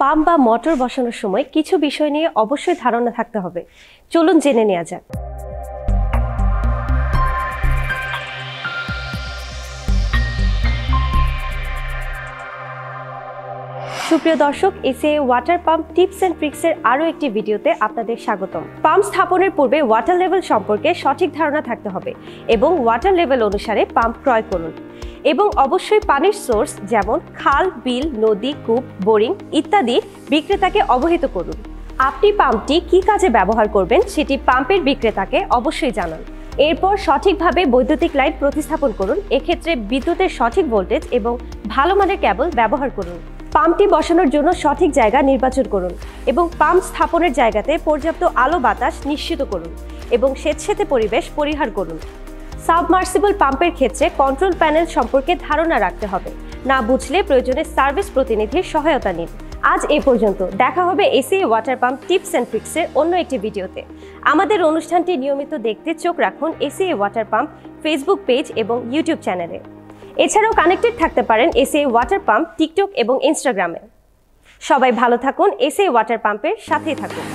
Pump বা motor বসানোর সময় কিছু বিষয় নিয়ে অবশ্যই ধারণা থাকতে হবে। চলুন জেনে নেওয়া যাক। সুপ্রিয় দর্শক, SA water pump tips and tricks এর আরো একটি ভিডিওতে আপনাদের স্বাগতম। পাম্প স্থাপনের পূর্বে ওয়াটার লেভেল সম্পর্কে সঠিক ধারণা থাকতে হবে এবং ওয়াটার লেভেল অনুসারে পাম্প ক্রয় করুন। এবং অবশ্যই পানির সোর্স যেমন খাল, বিল, নদী, কূপ, বোরিং ইত্যাদি বিক্রেতাকে অবহিত করুন। আপনি পাম্পটি কী কাজে ব্যবহার করবেন সেটি পাম্পের বিক্রেতাকে অবশ্যই জানান। এরপর সঠিকভাবে বৈদ্যুতিক লাইন প্রতিস্থাপন করুন। এক্ষেত্রে বিদ্যুতের সঠিক ভোল্টেজ এবং ভালো মানের কেবল ব্যবহার করুন। পাম্পটি বসানোর জন্য সঠিক জায়গা নির্বাচন করুন এবং পাম্প স্থাপনের জায়গাতে পর্যাপ্ত আলো বাতাস নিশ্চিত করুন এবং স্বেচ্ছাতে পরিবেশ পরিহার করুন। সাবমার্সিবল পাম্পের ক্ষেত্রে কন্ট্রোল প্যানেল সম্পর্কে ধারণা রাখতে হবে। না বুঝলে প্রয়োজনে সার্ভিস প্রতিনিধির সহায়তা নিন। আজ এ পর্যন্ত। দেখা হবে SA water pump tips and ট্রিক্সের অন্য একটি ভিডিওতে। আমাদের অনুষ্ঠানটি নিয়মিত দেখতে চোখ রাখুন SA water pump Facebook page এবং ইউটিউব চ্যানেলে। এছাড়াও কানেক্টেড থাকতে পারেন এসএ ওয়াটার পাম্প টিকটক এবং ইনস্টাগ্রামে। সবাই ভালো থাকুন, এসএ ওয়াটার পাম্পের সাথেই থাকুন।